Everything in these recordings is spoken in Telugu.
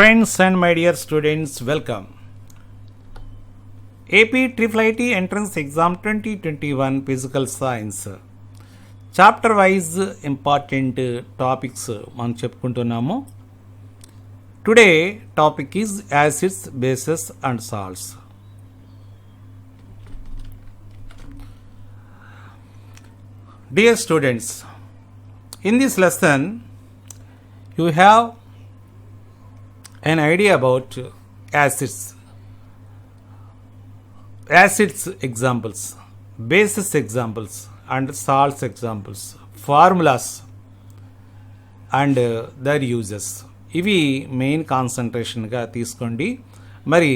Friends and my dear students, welcome. AP IIIT Entrance Exam 2021 Physical Science. Chapter wise important topics మనం చెప్పుకుంటున్నాము. Today topic is acids, bases and salts. Dear students, in this lesson you have an idea about acids examples, bases examples and salts examples, formulas and their uses. ఇవి మెయిన్ కాన్సన్ట్రేషన్గా తీసుకోండి. మరి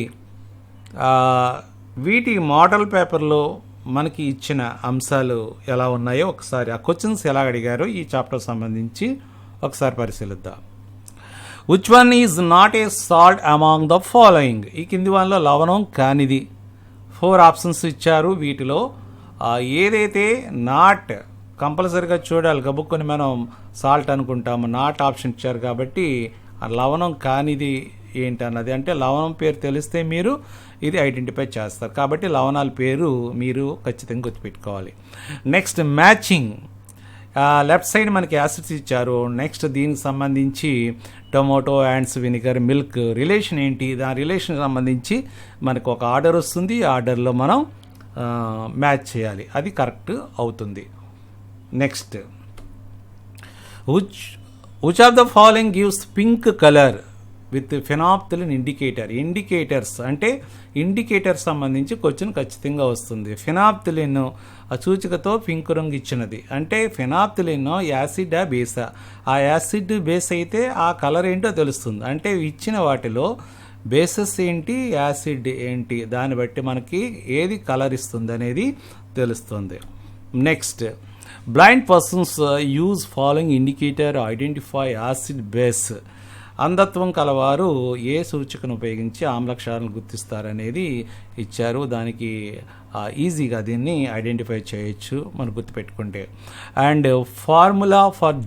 వీటి మోడల్ పేపర్లో మనకి ఇచ్చిన అంశాలు ఎలా ఉన్నాయో ఒకసారి, ఆ క్వశ్చన్స్ ఎలా అడిగారో ఈ చాప్టర్ సంబంధించి ఒకసారి పరిశీలిద్దాం. Which one is not a salt among the following? ఈ కింది వాళ్ళలో లవణం కానిది. 4 ఆప్షన్స్ ఇచ్చారు. వీటిలో ఏదైతే నాట్ కంపల్సరీగా చూడాలి, గబుక్కొని మనం సాల్ట్ అనుకుంటాము. నాట్ ఆప్షన్ ఇచ్చారు కాబట్టి ఆ లవణం కానిది ఏంటన్నది, అంటే లవణం పేరు తెలిస్తే మీరు ఇది ఐడెంటిఫై చేస్తారు. కాబట్టి లవణాల పేరు మీరు ఖచ్చితంగా గుర్తుపెట్టుకోవాలి. Next matching. లెఫ్ట్ సైడ్ మనకి యాసిడ్స్ ఇచ్చారు. నెక్స్ట్ దీనికి సంబంధించి టొమాటో, యాండ్స్, వినిగర్, మిల్క్ రిలేషన్ ఏంటి, దాని రిలేషన్ సంబంధించి మనకు ఒక ఆర్డర్ వస్తుంది. ఈ ఆర్డర్లో మనం మ్యాచ్ చేయాలి, అది కరెక్ట్ అవుతుంది. Next which of the following gives pink color with phenolphthalein indicator? Indicators అంటే ఇండికేటర్ సంబంధించి క్వశ్చన్ ఖచ్చితంగా వస్తుంది. ఫినాప్థలిన్ ఆ సూచికతో పింక్ రంగు ఇచ్చినది అంటే ఫినాప్థలిన్ యాసిడ్ బేసా? ఆ యాసిడ్ బేస్ అయితే ఆ కలర్ ఏంటో తెలుస్తుంది. అంటే ఇచ్చిన వాటిలో బేసెస్ ఏంటి, యాసిడ్ ఏంటి, దాన్ని బట్టి మనకి ఏది కలర్ ఇస్తుంది అనేది తెలుస్తుంది. Next blind persons use following indicator identify acid base. అంధత్వం కలవారు ఏ సూచికను ఉపయోగించి ఆమ్లక్షారాలను గుర్తిస్తారనేది ఇచ్చారు. దానికి ఈజీగా దీన్ని ఐడెంటిఫై చేయొచ్చు మనం గుర్తుపెట్టుకుంటే. And formula for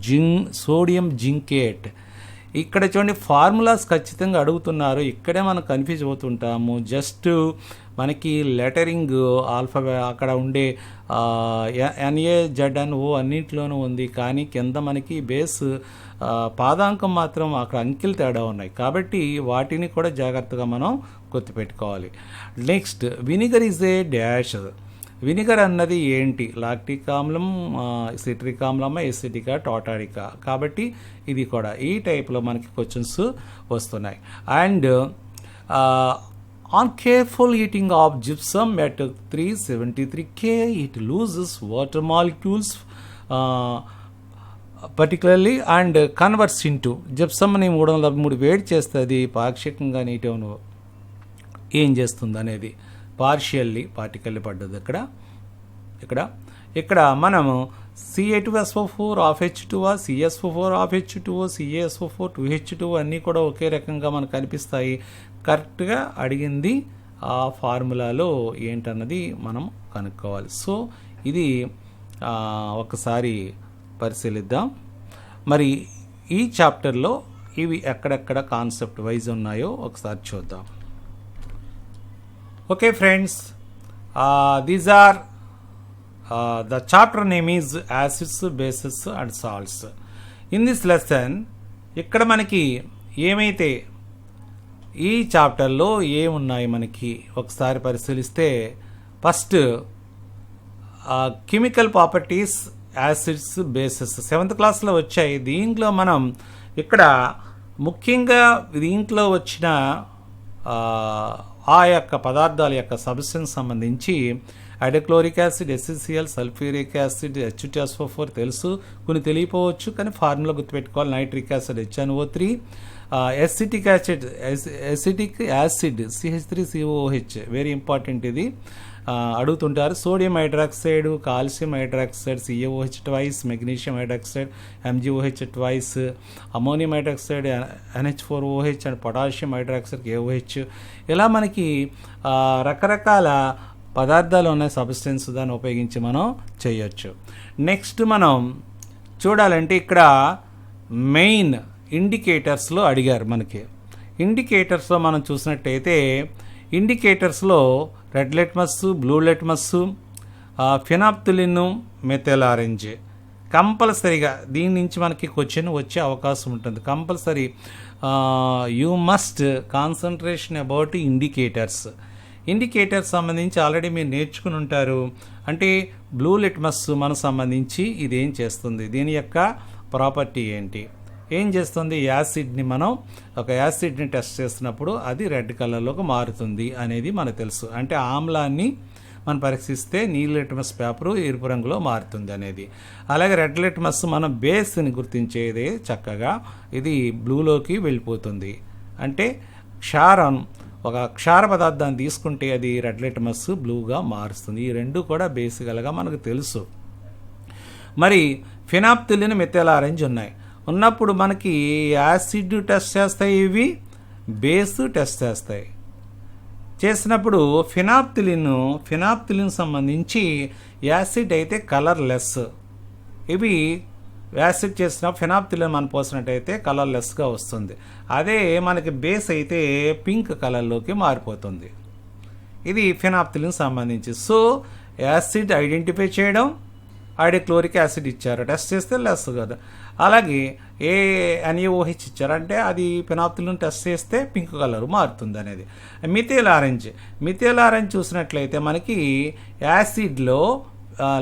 sodium zincate. ఇక్కడ చూడండి, ఫార్ములాస్ ఖచ్చితంగా అడుగుతున్నారు. ఇక్కడే మనం కన్ఫ్యూజ్ అవుతుంటాము. జస్ట్ మనకి లెటరింగ్ ఆల్ఫాబెట్ అక్కడ ఉండే NAZNO అన్నింటిలోనూ ఉంది, కానీ కింద మనకి బేస్ పాదాంకం మాత్రం అక్కడ అంకెలు తేడా ఉన్నాయి. కాబట్టి వాటిని కూడా జాగ్రత్తగా మనం గుర్తుపెట్టుకోవాలి. Next vinegar is a dash. Vinegar అన్నది ఏంటి? లాక్టిక్ ఆమ్లం, సిట్రిక్ ఆమ్లమా, ఎసిటికా, టాటారికా. కాబట్టి ఇది కూడా ఈ టైప్లో మనకి క్వశ్చన్స్ వస్తున్నాయి. And on careful eating of gypsum at 373 K, it loses water molecules particularly and converts into gypsumని 303 వేడి చేస్తుంది. పాక్షికంగా నీటిను ఏం చేస్తుంది అనేది పార్టికల్లీ పడ్డది ఇక్కడ మనము Ca2SO4 of H2O, CSO4 of H2O, CaSO4 2H2O అన్నీ కూడా ఒకే రకంగా మనకు కనిపిస్తాయి. కరెక్ట్గా అడిగింది ఆ ఫార్ములాలో ఏంటన్నది మనం కనుక్కోవాలి. సో ఇది ఒకసారి పరిశీలిద్దాం. మరి ఈ చాప్టర్లో ఇవి ఎక్కడెక్కడ కాన్సెప్ట్ వైజ్ ఉన్నాయో ఒకసారి చూద్దాం. Okay friends, these are the chapter name is acids, bases and salts. in this lesson ఇక్కడ మనకి ఏమైతే ఈ చాప్టర్లో ఏమున్నాయి మనకి ఒకసారి పరిశీలిస్తే, first chemical properties acids, bases 7th క్లాస్లో వచ్చాయి. దీంట్లో మనం ఇక్కడ ముఖ్యంగా దీంట్లో వచ్చిన ఆ యొక్క పదార్థాల యొక్క సబ్స్టెన్స్ సంబంధించి hydrochloric acid, HCl, sulphuric acid, H2SO4 తెలుసు, కొన్ని తెలియపోవచ్చు, కానీ ఫార్ములా గుర్తుపెట్టుకోవాలి. Nitric acid HNO3, acetic acid CH3COOH, very important, ఇది అడుగుతుంటారు. Sodium hydroxide, calcium hydroxide CaOH twice, magnesium hydroxide MgOH twice, ammonium hydroxide NH4OH and potassium hydroxide KOH. ఇలా మనకి రకరకాల పదార్థాలు ఉన్నాయి, సబ్స్టెన్స్, దాన్ని ఉపయోగించి మనం చేయొచ్చు. నెక్స్ట్ మనం చూడాలంటే ఇక్కడ మెయిన్ ఇండికేటర్స్లో అడిగారు మనకి. ఇండికేటర్స్లో మనం చూసినట్టయితే ఇండికేటర్స్లో red litmus, blue litmus, phenolphthalein, methyl orange కంపల్సరీగా దీని నుంచి మనకి క్వశ్చన్ వచ్చే అవకాశం ఉంటుంది. Compulsory you must concentration about indicators సంబంధించి ఆల్రెడీ మీరు నేర్చుకుని ఉంటారు. అంటే బ్లూ లిట్మస్ మనకు సంబంధించి ఇది ఏం చేస్తుంది, దీని యొక్క ప్రాపర్టీ ఏంటి, ఏం చేస్తుంది, యాసిడ్ని మనం ఒక యాసిడ్ని టెస్ట్ చేస్తున్నప్పుడు అది రెడ్ కలర్లోకి మారుతుంది అనేది మనకు తెలుసు. అంటే ఆమ్లాన్ని మనం పరీక్షిస్తే నీలి లిట్మస్ పేపరు ఎరుపు రంగులో మారుతుంది అనేది. అలాగే రెడ్ లిట్మస్ మనం బేస్ని గుర్తించేది చక్కగా ఇది బ్లూలోకి వెళ్ళిపోతుంది. అంటే ఒక క్షార పదార్థాన్ని తీసుకుంటే అది రెడ్ లిట్మస్ బ్లూగా మారుస్తుంది. ఈ రెండు కూడా బేసికల్గా మనకు తెలుసు. మరి ఫినాప్థలిన్, మెథైల్ ఆరెంజ్ ఉన్నప్పుడు మనకి యాసిడ్ టెస్ట్ చేస్తాయి, ఇవి బేస్ టెస్ట్ చేసినప్పుడు ఫినాప్థలిన్ సంబంధించి యాసిడ్ అయితే కలర్లెస్, ఇవి యాసిడ్ చేసిన ఫినాప్థలిన్ మనం పోసినట్టయితే కలర్లెస్గా వస్తుంది. అదే మనకి బేస్ అయితే పింక్ కలర్లోకి మారిపోతుంది. ఇది ఫినాప్థలిన్ సంబంధించి. సో యాసిడ్ ఐడెంటిఫై చేయడం, క్లోరిక్ యాసిడ్ ఇచ్చారు, టెస్ట్ చేస్తే లెస్ కదా. అలాగే NaOH ఇచ్చారంటే అది ఫినాప్థలిన్ టెస్ట్ చేస్తే పింక్ కలర్ మారుతుంది అనేది. మిథైల్ ఆరెంజ్ చూసినట్లయితే మనకి యాసిడ్లో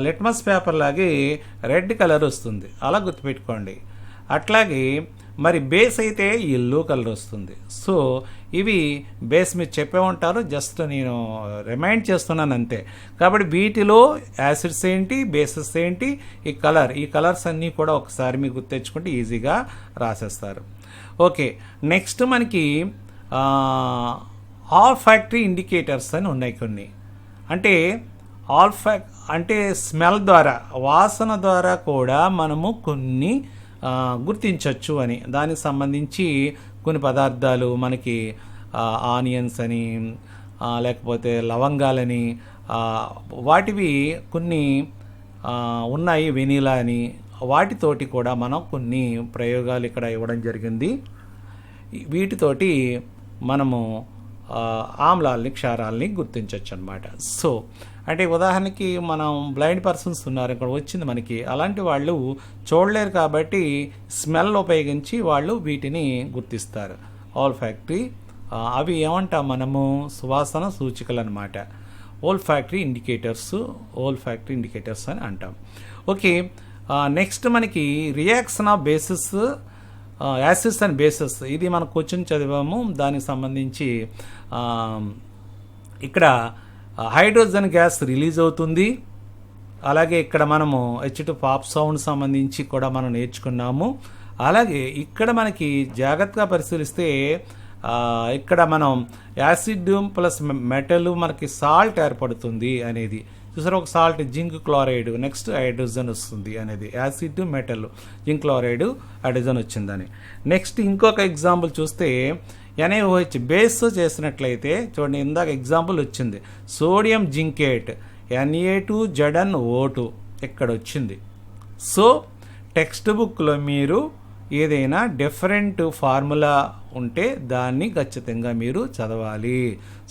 లిట్మస్ పేపర్ లాగే రెడ్ కలర్ వస్తుంది, అలా గుర్తుపెట్టుకోండి. అట్లాగే మరి బేస్ అయితే ఎల్లో కలర్ వస్తుంది. సో ఇవి బేస్ మీరు చెప్పే ఉంటారు, జస్ట్ నేను రిమైండ్ చేస్తున్నాను అంతే. కాబట్టి వీటిలో యాసిడ్స్ ఏంటి, బేసెస్ ఏంటి, ఈ కలర్స్ అన్నీ కూడా ఒకసారి మీరు గుర్తెచ్చుకుంటే ఈజీగా రాసేస్తారు. ఓకే, నెక్స్ట్ మనకి ఆల్ఫాక్టరీ ఇండికేటర్స్ అని ఉన్నాయి కొన్ని. అంటే స్మెల్ ద్వారా, వాసన ద్వారా కూడా మనము కొన్ని గుర్తించవచ్చు అని. దానికి సంబంధించి కొన్ని పదార్థాలు మనకి ఆనియన్స్ అని, లేకపోతే లవంగాలని, వాటివి కొన్ని ఉన్నాయి, వెనీలా అని, వాటితోటి కూడా మనం కొన్ని ప్రయోగాలు ఇక్కడ ఇవ్వడం జరిగింది. వీటితోటి మనము ఆమ్లాల్ని, క్షారాల్ని గుర్తించవచ్చు అనమాట. సో అంటే ఉదాహరణకి మనం బ్లైండ్ పర్సన్స్ ఉన్నారు, ఇక్కడ వచ్చింది మనకి, అలాంటి వాళ్ళు చూడలేరు కాబట్టి స్మెల్ ఉపయోగించి వాళ్ళు వీటిని గుర్తిస్తారు. ఆల్ఫాక్టరీ అవి ఏమంటాం మనము, సువాసన సూచికలు అనమాట. ఓల్ఫాక్టరీ ఇండికేటర్స్ అని అంటాం. ఓకే, నెక్స్ట్ మనకి reaction of basis, acids and bases, ఇది మనం క్వశ్చన్ చదివాము. దానికి సంబంధించి ఇక్కడ హైడ్రోజన్ గ్యాస్ రిలీజ్ అవుతుంది. అలాగే ఇక్కడ మనము H2 పాప్ సౌండ్ సంబంధించి కూడా మనం నేర్చుకున్నాము. అలాగే ఇక్కడ మనకి జాగ్రత్తగా పరిశీలిస్తే ఇక్కడ మనం యాసిడ్ ప్లస్ మెటల్ మనకి సాల్ట్ ఏర్పడుతుంది అనేది చూసారు. ఒక salt zinc chloride, next hydrogen వస్తుంది అనేది, acid metal zinc chloride hydrogen వచ్చిందని. నెక్స్ట్ ఇంకొక ఎగ్జాంపుల్ చూస్తే NaOH బేస్ చేసినట్లయితే చూడండి, ఇందాక ఎగ్జాంపుల్ వచ్చింది సోడియం జింకేట్ Na2ZnO2 ఇక్కడ వచ్చింది. సో టెక్స్ట్ బుక్లో మీరు ఏదైనా డిఫరెంట్ ఫార్ములా ఉంటే దాన్ని ఖచ్చితంగా మీరు చదవాలి.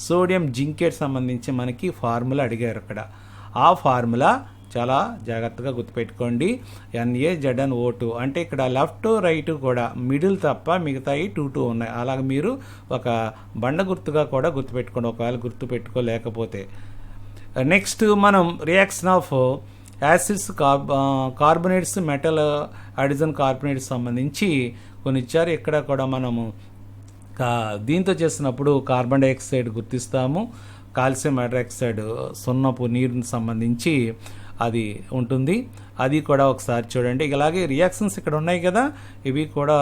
సోడియం జింకేట్ సంబంధించి మనకి ఫార్ములా అడిగారు అక్కడ, ఆ ఫార్ములా చాలా జాగ్రత్తగా గుర్తుపెట్టుకోండి. NaZnO2 అంటే ఇక్కడ లెఫ్ట్ రైట్ కూడా మిడిల్ తప్ప మిగతాయి 2 ఉన్నాయి. అలాగే మీరు ఒక బండ గుర్తుగా కూడా గుర్తుపెట్టుకోండి ఒకవేళ గుర్తుపెట్టుకోలేకపోతే. నెక్స్ట్ మనం reaction of acids, carbonates, metal hydrogen carbonates సంబంధించి కొన్ని ఇచ్చారు. ఇక్కడ కూడా మనము దీంతో చేసినప్పుడు కార్బన్ డైఆక్సైడ్ గుర్తిస్తాము, కాల్షియం హైడ్రాక్సైడ్, సున్నపు నీరుని సంబంధించి అది ఉంటుంది, అది కూడా ఒకసారి చూడండి. ఇలాగే రియాక్షన్స్ ఇక్కడ ఉన్నాయి కదా, ఇవి కూడా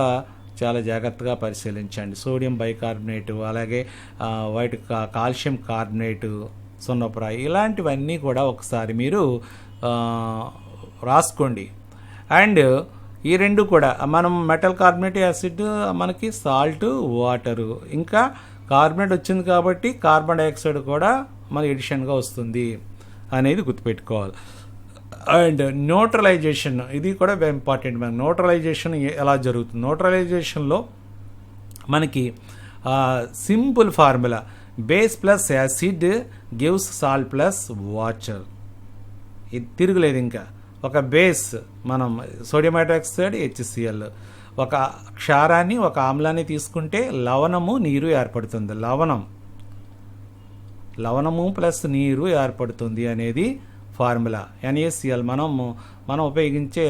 చాలా జాగ్రత్తగా పరిశీలించండి. సోడియం బైకార్బోనేటు, అలాగే వైట్ కాల్షియం కార్బోనేటు, సున్నపురాయి, ఇలాంటివన్నీ కూడా ఒకసారి మీరు రాసుకోండి. అండ్ ఈ రెండు కూడా మనం మెటల్ కార్బోనేట్ యాసిడ్ మనకి సాల్ట్, వాటరు, ఇంకా కార్బోనేట్ వచ్చింది కాబట్టి కార్బన్ డైఆక్సైడ్ కూడా మన ఎడిషన్గా వస్తుంది అనేది గుర్తుపెట్టుకోవాలి. అండ్ న్యూట్రలైజేషన్, ఇది కూడా ఇంపార్టెంట్. మనకి న్యూట్రలైజేషన్ ఎలా జరుగుతుంది, న్యూట్రలైజేషన్లో మనకి simple formula, base plus acid gives salt plus water. ఇది తిరుగులేదు. ఇంకా ఒక బేస్ మనం సోడియం హైడ్రాక్సైడ్ HCl, ఒక క్షారాన్ని ఒక ఆమ్లాన్ని తీసుకుంటే లవణము నీరు ఏర్పడుతుంది. లవణము ప్లస్ నీరు ఏర్పడుతుంది అనేది ఫార్ములా. NaCl మనం ఉపయోగించే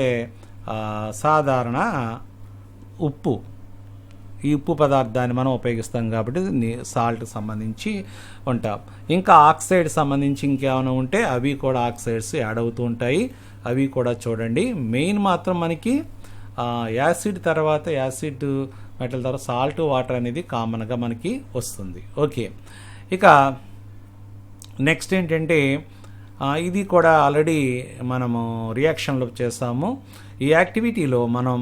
సాధారణ ఉప్పు. ఈ ఉప్పు పదార్థాన్ని మనం ఉపయోగిస్తాం కాబట్టి సాల్ట్ సంబంధించి ఉంటాం. ఇంకా ఆక్సైడ్ సంబంధించి ఇంకేమైనా ఉంటే అవి కూడా ఆక్సైడ్స్ యాడ్ అవుతూ ఉంటాయి. అవి కూడా చూడండి. మెయిన్ మాత్రం మనకి యాసిడ్ తర్వాత యాసిడ్ మెటల్ తర్వాత సాల్ట్ వాటర్ అనేది కామన్గా మనకి వస్తుంది. ఓకే, ఇక నెక్స్ట్ ఏంటంటే ఇది కూడా ఆల్రెడీ మనము రియాక్షన్లో చేస్తాము. ఈ యాక్టివిటీలో మనం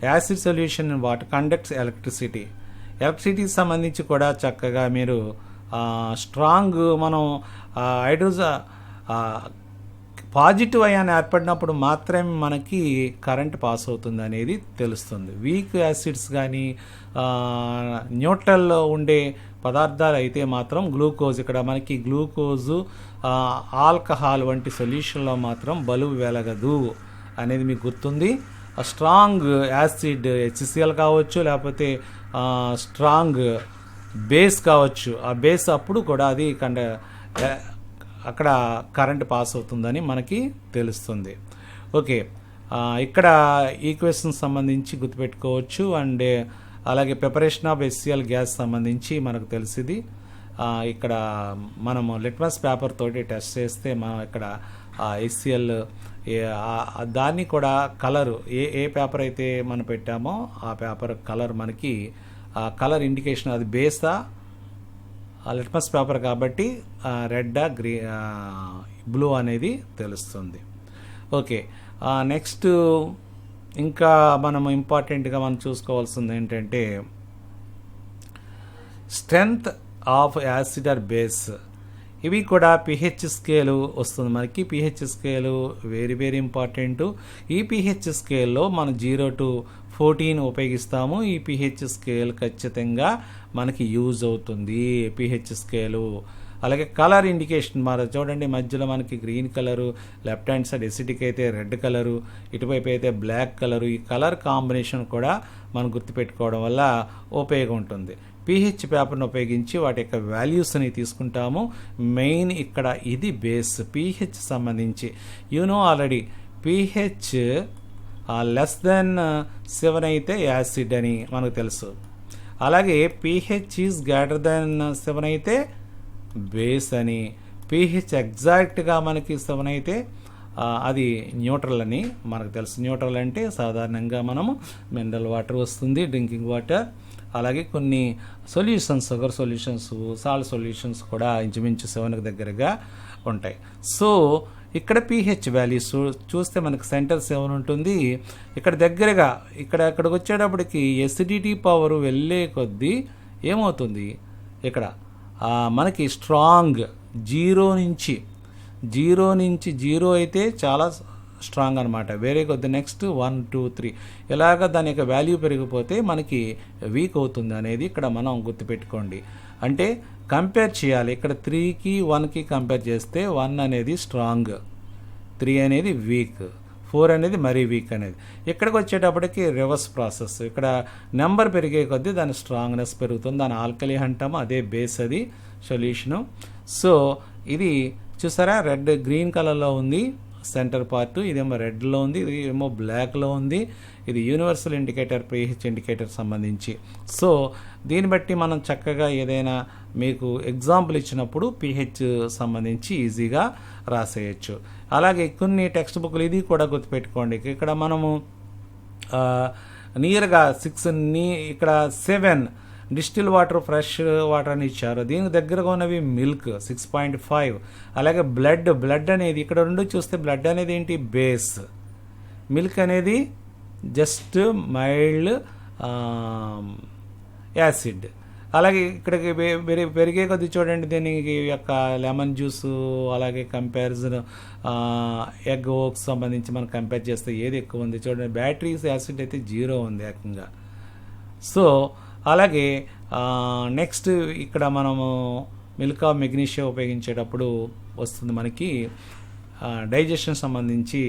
యాసిడ్ సొల్యూషన్ వాటర్ కండక్ట్స్ ఎలక్ట్రిసిటీకి సంబంధించి కూడా చక్కగా మీరు స్ట్రాంగ్ మనం హైడ్రోజన్ పాజిటివ్ అయాన్ ఏర్పడినప్పుడు మాత్రమే మనకి కరెంట్ పాస్ అవుతుంది అనేది తెలుస్తుంది. వీక్ యాసిడ్స్ కానీ న్యూట్రల్లో ఉండే పదార్థాలు అయితే మాత్రం గ్లూకోజ్, ఇక్కడ మనకి గ్లూకోజు ఆల్కహాల్ వంటి సొల్యూషన్లో మాత్రం బలువు వెలగదు అనేది మీకు గుర్తుంది. స్ట్రాంగ్ యాసిడ్ HCl కావచ్చు, లేకపోతే స్ట్రాంగ్ బేస్ కావచ్చు. ఆ బేస్ అప్పుడు కూడా అది అక్కడ కరెంట్ పాస్ అవుతుందని మనకి తెలుస్తుంది. ఓకే, ఇక్కడ ఈక్వేషన్ సంబంధించి గుర్తుపెట్టుకోవచ్చు. అండ్ అలాగే ప్రిపరేషన్ ఆఫ్ HCl గ్యాస్ సంబంధించి మనకు తెలిసింది. ఇక్కడ మనము లిట్మస్ పేపర్ తోటి టెస్ట్ చేస్తే మనం ఇక్కడ HCl దాన్ని కూడా కలరు ఏ పేపర్ అయితే మనం పెట్టామో ఆ పేపర్ కలర్ మనకి కలర్ ఇండికేషన్ అది బేసా లిట్మస్ పేపర్ కాబట్టి రెడ్ బ్లూ అనేది తెలుస్తుంది. ఓకే, నెక్స్ట్ ఇంకా మనం ఇంపార్టెంట్గా మనం చూసుకోవాల్సింది ఏంటంటే strength of acid or base. ఇవి కూడా pH స్కేలు వస్తుంది మనకి. pH scale very very important. ఈ pH స్కేల్లో మనం 0 to 14 ఉపయోగిస్తాము. ఈ pH స్కేల్ ఖచ్చితంగా మనకి యూజ్ అవుతుంది. pH స్కేలు అలాగే కలర్ ఇండికేషన్ మరి చూడండి, మధ్యలో మనకి green colour, left hand side acidic అయితే రెడ్ కలరు, ఇటువైపు అయితే బ్లాక్ కలరు. ఈ కలర్ కాంబినేషన్ కూడా మనం గుర్తుపెట్టుకోవడం వల్ల ఉపయోగం ఉంటుంది. pH పేపర్ను ఉపయోగించి వాటి యొక్క వాల్యూస్ని తీసుకుంటాము. మెయిన్ ఇక్కడ ఇది బేస్ pH సంబంధించి ఆల్రెడీ pH లెస్ దెన్ 7 అయితే యాసిడ్ అని మనకు తెలుసు. అలాగే pH ఈజ్ గ్రేటర్ దెన్ 7 అయితే బేస్ అని, pH ఎగ్జాక్ట్గా మనకి 7 అయితే అది న్యూట్రల్ అని మనకు తెలుసు. న్యూట్రల్ అంటే సాధారణంగా మనము మినరల్ వాటర్ వస్తుంది, డ్రింకింగ్ వాటర్, అలాగే కొన్ని solutions, sugar solutions, salt solutions కూడా ఇంచుమించు 7కి దగ్గరగా ఉంటాయి. సో ఇక్కడ pH వాల్యూస్ చూస్తే మనకి సెంటర్ 7 ఉంటుంది. ఇక్కడ దగ్గరగా ఇక్కడికి వచ్చేటప్పటికి ఎసిడిటీ పవర్ వెళ్ళే కొద్దీ ఏమవుతుంది, ఇక్కడ మనకి స్ట్రాంగ్ 0 నుంచి 0 అయితే చాలా స్ట్రాంగ్ అనమాట. వేరే కొద్ది నెక్స్ట్ 1, 2, 3 ఇలాగ దాని యొక్క వాల్యూ పెరిగిపోతే మనకి వీక్ అవుతుంది అనేది ఇక్కడ మనం గుర్తుపెట్టుకోండి. అంటే కంపేర్ చేయాలి. ఇక్కడ 3కి 1కి కంపేర్ చేస్తే 1 అనేది స్ట్రాంగ్, 3 అనేది వీక్, 4 అనేది మరీ వీక్ అనేది. ఇక్కడికి వచ్చేటప్పటికి రివర్స్ ప్రాసెస్. ఇక్కడ నెంబర్ పెరిగే కొద్దీ దాని స్ట్రాంగ్నెస్ పెరుగుతుంది. దాని ఆల్కలీ అంటాము, అదే బేస్ అది సొల్యూషను. సో ఇది చూసారా, రెడ్ గ్రీన్ కలర్లో ఉంది సెంటర్ పార్ట్, ఇదేమో రెడ్లో ఉంది, ఇది ఏమో బ్లాక్లో ఉంది. ఇది యూనివర్సల్ ఇండికేటర్ pH ఇండికేటర్ సంబంధించి. సో దీన్ని బట్టి మనం చక్కగా ఏదైనా మీకు ఎగ్జాంపుల్ ఇచ్చినప్పుడు pH సంబంధించి ఈజీగా రాసేయచ్చు. అలాగే కొన్ని టెక్స్ట్ బుక్లు ఇది కూడా గుర్తుపెట్టుకోండి. ఇక్కడ మనము నియర్గా 6 ఇక్కడ 7 డిస్టిల్ వాటర్, ఫ్రెష్ వాటర్ అని ఇచ్చారు. దీనికి దగ్గరగా ఉన్నవి మిల్క్ 6.5. అలాగే బ్లడ్ అనేది ఇక్కడ 2 చూస్తే బ్లడ్ అనేది ఏంటి, బేస్. మిల్క్ అనేది జస్ట్ మైల్డ్ యాసిడ్. అలాగే ఇక్కడికి పెరిగే కొద్ది చూడండి, దీనికి యొక్క లెమన్ జ్యూసు, అలాగే కంపారిజన్ ఎగ్ ఓక్స్ సంబంధించి మనం కంపేర్ చేస్తే ఏది ఎక్కువ ఉంది చూడండి. బ్యాటరీస్ యాసిడ్ అయితే 0 ఉంది ఏకంగా. సో అలాగే నెక్స్ట్ ఇక్కడ మనము మిల్క్ ఆఫ్ మెగ్నీషియా ఉపయోగించేటప్పుడు వస్తుంది మనకి డైజెషన్ సంబంధించి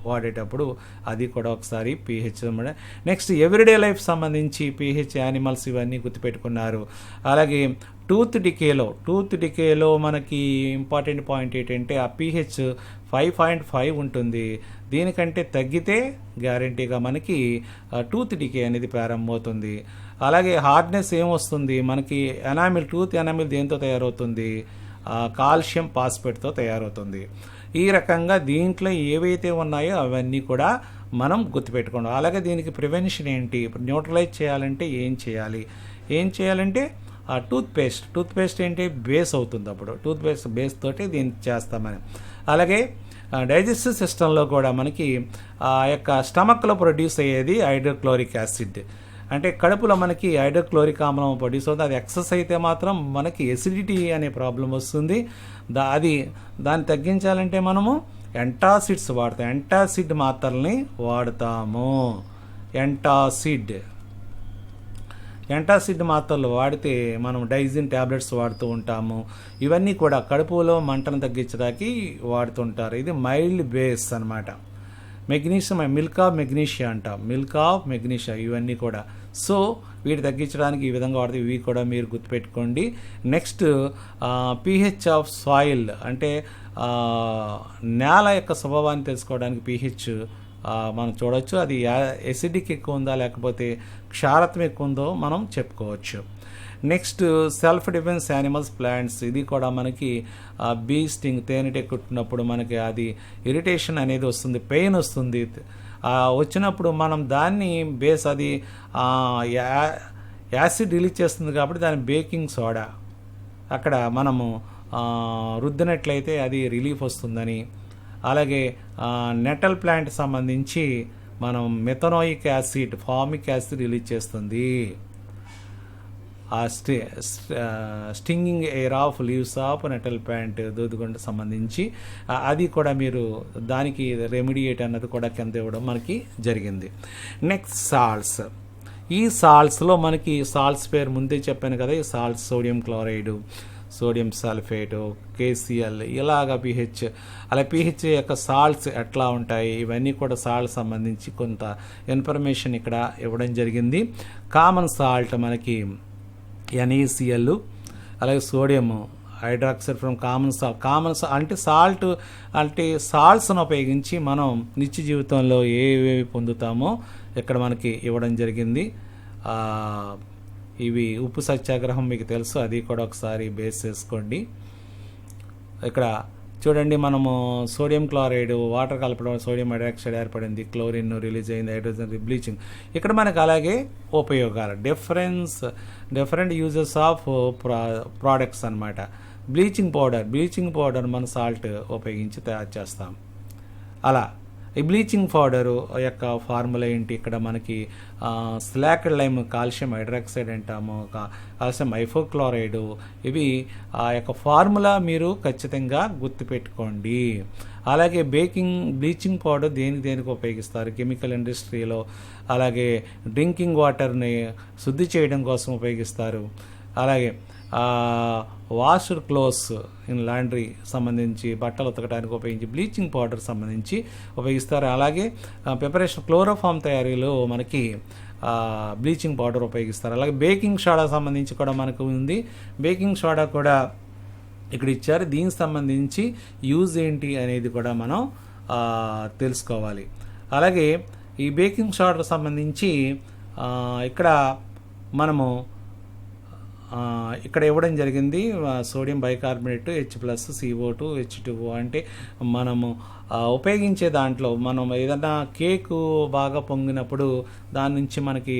వాడేటప్పుడు అది కూడా ఒకసారి పీహెచ్ అనమాట. నెక్స్ట్ ఎవ్రీడే లైఫ్ సంబంధించి పీహెచ్ యానిమల్స్ ఇవన్నీ గుర్తుపెట్టుకున్నారు. అలాగే టూత్ డికేలో మనకి ఇంపార్టెంట్ పాయింట్ ఏంటంటే ఆ పీహెచ్ 5.5 ఉంటుంది. దీనికంటే తగ్గితే గ్యారంటీగా మనకి టూత్ డికే అనేది ప్రారంభమవుతుంది. అలాగే హార్డ్నెస్ ఏమొస్తుంది మనకి, టూత్ ఎనామిల్ దేంతో తయారవుతుంది, కాల్షియం ఫాస్ఫేట్తో తయారవుతుంది. ఈ రకంగా దీంట్లో ఏవైతే ఉన్నాయో అవన్నీ కూడా మనం గుర్తుపెట్టుకోండి. అలాగే దీనికి ప్రివెన్షన్ ఏంటి, న్యూట్రలైజ్ చేయాలంటే ఏం చేయాలంటే ఆ టూత్ పేస్ట్ ఏంటి బేస్ అవుతుంది. అప్పుడు టూత్ పేస్ట్ బేస్ తోటి దీన్ని చేస్తామని. అలాగే డైజెస్టివ్ సిస్టంలో కూడా మనకి ఆ యొక్క స్టమక్లో ప్రొడ్యూస్ అయ్యేది హైడ్రోక్లోరిక్ యాసిడ్. అంటే కడుపులో మనకి హైడ్రోక్లోరిక్ ఆమ్లం ప్రొడ్యూస్ అవుతుంది. అది ఎక్సెస్ అయితే మాత్రం మనకి ఎసిడిటీ అనే ప్రాబ్లం వస్తుంది. దాన్ని తగ్గించాలంటే మనము యాంటాసిడ్స్ వాడతాం. యాంటాసిడ్ మాత్రల్ని వాడతాము. యాంటాసిడ్ మాత్రలు వాడితే మనం డైజిన్ ట్యాబ్లెట్స్ వాడుతూ ఉంటాము. ఇవన్నీ కూడా కడుపులో మంటను తగ్గించడానికి వాడుతుంటారు. ఇది మైల్డ్ బేస్ అనమాట. మెగ్నీషియం మిల్క్ ఆఫ్ మెగ్నీషియా ఇవన్నీ కూడా. సో వీటి తగ్గించడానికి ఈ విధంగా వాడితే ఇవి కూడా మీరు గుర్తుపెట్టుకోండి. నెక్స్ట్ పీహెచ్ ఆఫ్ సాయిల్ అంటే నేల యొక్క స్వభావాన్ని తెలుసుకోవడానికి పీహెచ్ మనం చూడవచ్చు. అది ఎసిడిక్ ఎక్కువ ఉందా లేకపోతే క్షారత్వం ఎక్కువ ఉందో మనం చెప్పుకోవచ్చు. Next self defence animals plants, ఇది కూడా మనకి బీ స్టింగ్ తేనెటీగ కుట్టినప్పుడు మనకి అది ఇరిటేషన్ అనేది వస్తుంది, పెయిన్ వస్తుంది. వచ్చినప్పుడు మనం దాన్ని బేస్ అది యాసిడ్ రిలీజ్ చేస్తుంది కాబట్టి దాని బేకింగ్ సోడా అక్కడ మనము రుద్దినట్లయితే అది రిలీఫ్ వస్తుందని. అలాగే నెటల్ ప్లాంట్ సంబంధించి మనం methanoic acid formic acid release చేస్తుంది. ఆ stinging hair of leaves of nettle plant దూదుగుంట సంబంధించి అది కూడా మీరు దానికి రెమిడియేట్ అన్నది కూడా కింద ఇవ్వడం మనకి జరిగింది. Next salts. ఈ సాల్ట్స్లో మనకి సాల్ట్స్ పేరు ముందే చెప్పాను కదా, ఈ salts sodium chloride, sodium sulphate, KCl ఇలాగా పీహెచ్. అలా పీహెచ్ యొక్క సాల్ట్స్ ఎట్లా ఉంటాయి ఇవన్నీ కూడా సాల్ట్ సంబంధించి కొంత ఇన్ఫర్మేషన్ ఇక్కడ ఇవ్వడం జరిగింది. కామన్ సాల్ట్ మనకి NaCl, అలాగే సోడియం హైడ్రాక్సైడ్ ఫ్రమ్ కామన్ అంటే సాల్ట్స్ను ఉపయోగించి మనం నిత్య జీవితంలో ఏవేవి పొందుతామో ఇక్కడ మనకి ఇవ్వడం జరిగింది. ఇవి ఉప్పు సత్యాగ్రహం మీకు తెలుసు, అది కూడా ఒకసారి బేస్ చేసుకోండి. ఇక్కడ చూడండి, మనము సోడియం క్లోరైడ్ వాటర్ కలపడం సోడియం హైడ్రాక్సైడ్ ఏర్పడింది, క్లోరిన్ రిలీజ్ అయింది, హైడ్రోజన్ బ్లీచింగ్. ఇక్కడ మనకు అలాగే ఉపయోగాలు డిఫరెంట్ యూజెస్ ఆఫ్ ప్రోడక్ట్స్ అన్నమాట. బ్లీచింగ్ పౌడర్ మన సాల్ట్ ఉపయోగించి తయారు చేస్తాం. అలా ఈ బ్లీచింగ్ పౌడరు యొక్క ఫార్ములా ఏంటి, ఇక్కడ మనకి స్లాక్డ్ లైమ్ కాల్షియం హైడ్రాక్సైడ్ అంటాము, కాల్షియం హైపోక్లోరైడ్. ఇవి ఆ యొక్క ఫార్ములా మీరు ఖచ్చితంగా గుర్తుపెట్టుకోండి. అలాగే బ్లీచింగ్ పౌడర్ దేనికి ఉపయోగిస్తారు, కెమికల్ ఇండస్ట్రీలో. అలాగే డ్రింకింగ్ వాటర్ని శుద్ధి చేయడం కోసం ఉపయోగిస్తారు. అలాగే వాష్డ్ క్లోత్స్ ఇన్ లాండ్రీ సంబంధించి బట్టలు ఉతకడానికి ఉపయోగించి బ్లీచింగ్ పౌడర్ సంబంధించి ఉపయోగిస్తారు. అలాగే ప్రిపరేషన్ క్లోరోఫామ్ తయారీలో మనకి బ్లీచింగ్ పౌడర్ ఉపయోగిస్తారు. అలాగే బేకింగ్ సోడా సంబంధించి కూడా మనకు ఉంది. బేకింగ్ సోడా కూడా ఇక్కడ ఇచ్చారు. దీనికి సంబంధించి యూజ్ ఏంటి అనేది కూడా మనం తెలుసుకోవాలి. అలాగే ఈ బేకింగ్ సోడా సంబంధించి ఇక్కడ మనము ఇక్కడ ఇవ్వడం జరిగింది. Sodium bicarbonate H+CO2 H2O. అంటే మనము ఉపయోగించే దాంట్లో మనం ఏదైనా కేకు బాగా పొంగినప్పుడు దాని నుంచి మనకి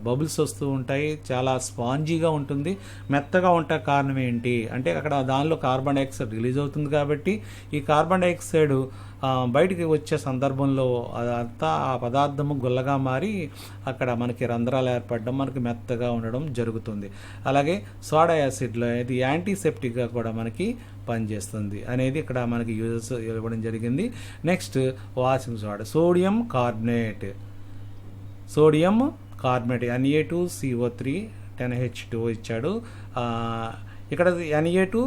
బబుల్స్ వస్తూ ఉంటాయి, చాలా స్పాంజీగా ఉంటుంది, మెత్తగా ఉంటే కారణం ఏంటి అంటే అక్కడ దానిలో కార్బన్ డైఆక్సైడ్ రిలీజ్ అవుతుంది. కాబట్టి ఈ కార్బన్ డైఆక్సైడ్ బయటికి వచ్చే సందర్భంలో అదంతా ఆ పదార్థము గుల్లగా మారి అక్కడ మనకి రంధ్రాలు ఏర్పడడం, మనకి మెత్తగా ఉండడం జరుగుతుంది. అలాగే సోడా యాసిడ్లో ఇది యాంటీసెప్టిక్గా కూడా మనకి పనిచేస్తుంది అనేది ఇక్కడ మనకి యూజెస్ ఇవ్వడం జరిగింది. Next washing soda, sodium carbonate Na2CO3 10H2 ఇచ్చాడు. ఇక్కడ Na2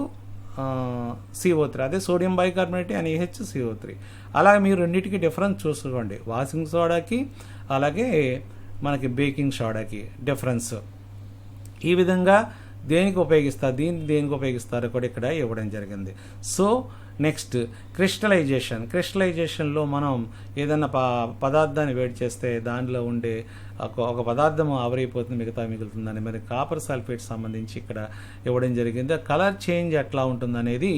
CO3, అదే సోడియం బైకార్బోనేట్ NaHCO3. అలాగే మీరు రెండింటికి డిఫరెన్స్ చూసుకోండి, వాషింగ్ సోడాకి అలాగే మనకి బేకింగ్ సోడాకి డిఫరెన్స్. ఈ విధంగా దేనికి ఉపయోగిస్తారు, దీన్ని దేనికి ఉపయోగిస్తారో కూడా ఇక్కడ ఇవ్వడం జరిగింది. సో నెక్స్ట్ క్రిస్టలైజేషన్లో మనం ఏదైనా పదార్థాన్ని వేడి చేస్తే దానిలో ఉండే ఒక పదార్థం ఆవిరైపోతుంది, మిగతా మిగులుతుందని. మరి కాపర్ సల్ఫేట్ సంబంధించి ఇక్కడ ఇవ్వడం జరిగింది. కలర్ చేంజ్ ఎట్లా ఉంటుందనేది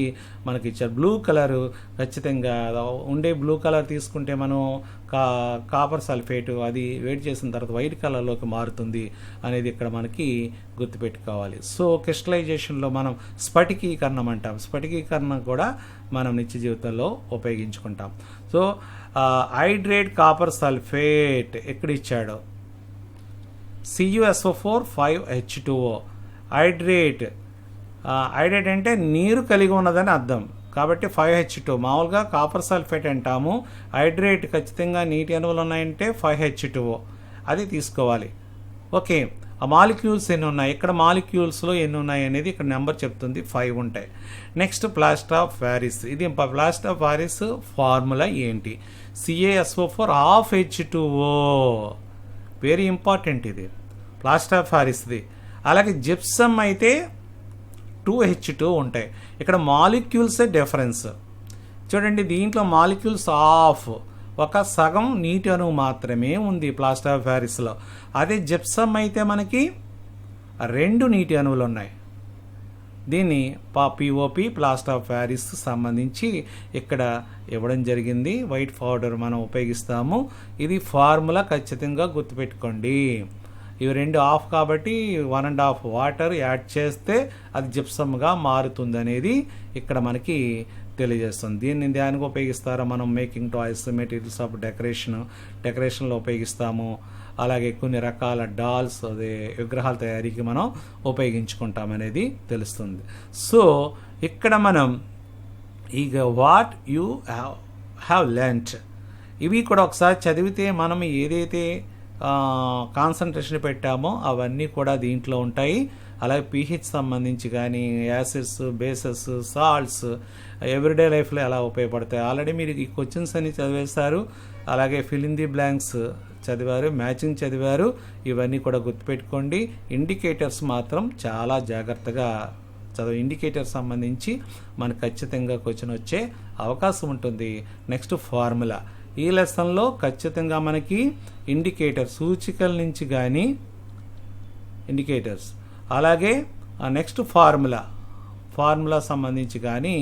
మనకి ఇచ్చారు. బ్లూ కలరు ఖచ్చితంగా ఉండే బ్లూ కలర్ తీసుకుంటే మనం కాపర్ సల్ఫేట్ అది వేడి చేసిన తర్వాత వైట్ కలర్లోకి మారుతుంది అనేది ఇక్కడ మనకి గుర్తుపెట్టుకోవాలి. సో క్రిస్టలైజేషన్లో మనం స్ఫటికీకరణం అంటాం. స్ఫటికీకరణ కూడా మనం నిత్య జీవితంలో ఉపయోగించుకుంటాం. సో హైడ్రేట్ కాపర్ సల్ఫేట్ ఎక్కడ ఇచ్చాడో CuSO4 5H2O. హైడ్రేట్ అంటే నీరు కలిగి ఉన్నదని అర్థం, కాబట్టి 5H2. మామూలుగా కాపర్ సల్ఫేట్ అంటాము, హైడ్రేట్ ఖచ్చితంగా నీటి అణువులు ఉన్నాయంటే 5H2O అది తీసుకోవాలి. ఓకే, ఆ మాలిక్యూల్స్ ఎన్ని ఉన్నాయి, ఇక్కడ మాలిక్యూల్స్లో ఎన్ని ఉన్నాయి అనేది ఇక్కడ నెంబర్ చెప్తుంది, 5 ఉంటాయి. Next plaster of Paris. ఇది ప్లాస్టర్ ఆఫ్ ప్యారిస్ ఫార్ములా ఏంటి? CaSO4 12H2O, వెరీ ఇంపార్టెంట్ ఇది ప్లాస్టర్ ఆఫ్ ప్యారిస్ది. అలాగే జిప్సమ్ అయితే 2H2 ఉంటాయి. ఇక్కడ మాలిక్యూల్సే డిఫరెన్స్ చూడండి, దీంట్లో మాలిక్యూల్స్ ఒక సగం నీటి అణువు మాత్రమే ఉంది ప్లాస్టర్ ఆఫ్ ప్యారిస్లో. అదే జిప్సమ్ అయితే మనకి 2 నీటి అణువులు ఉన్నాయి. దీన్ని POP ప్లాస్టర్ ఆఫ్ ప్యారిస్ సంబంధించి ఇక్కడ ఇవ్వడం జరిగింది. వైట్ పౌడర్ మనం ఉపయోగిస్తాము. ఇది ఫార్ములా ఖచ్చితంగా గుర్తుపెట్టుకోండి. ఇవి 2 ఆఫ్ కాబట్టి 1.5 వాటర్ యాడ్ చేస్తే అది జిప్సమ్గా మారుతుంది అనేది ఇక్కడ మనకి తెలియజేస్తుంది. దీన్ని దానికి ఉపయోగిస్తారో మనం మేకింగ్ టాయ్స్, మెటీరియల్స్ ఆఫ్ డెకరేషన్లో ఉపయోగిస్తాము. అలాగే కొన్ని రకాల డాల్స్, అదే విగ్రహాల తయారీకి మనం ఉపయోగించుకుంటాం అనేది తెలుస్తుంది. సో ఇక్కడ మనం ఇక వాట్ యూ హ్యావ్ లెర్న్డ్ ఇవి కూడా ఒకసారి చదివితే మనం ఏదైతే కాన్సన్ట్రేషన్ పెట్టామో అవన్నీ కూడా దీంట్లో ఉంటాయి. అలాగే pH సంబంధించి కానీ యాసిడ్స్, బేసెస్, సాల్ట్స్ ఎవ్రీడే లైఫ్లో ఎలా ఉపయోగపడతాయి. ఆల్రెడీ మీరు ఈ క్వశ్చన్స్ అన్ని చదివేస్తారు. అలాగే ఫిల్ ఇన్ ది బ్లాంక్స్ చదివారు, మ్యాచింగ్ చదివారు. ఇవన్నీ కూడా గుర్తుపెట్టుకోండి. ఇండికేటర్స్ మాత్రం చాలా జాగ్రత్తగా చదువు. ఇండికేటర్ సంబంధించి మనకు ఖచ్చితంగా క్వశ్చన్ వచ్చే అవకాశం ఉంటుంది. Next formula. ఈ లెసన్లో ఖచ్చితంగా మనకి ఇండికేటర్ సూచికల నుంచి కానీ ఇండికేటర్స్, అలాగే నెక్స్ట్ ఫార్ములా సంబంధించి కానీ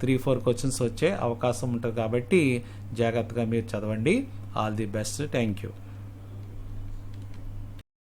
3-4 క్వశ్చన్స్ వచ్చే అవకాశం ఉంటుంది. కాబట్టి జాగ్రత్తగా మీరు చదవండి. All the best. Thank you.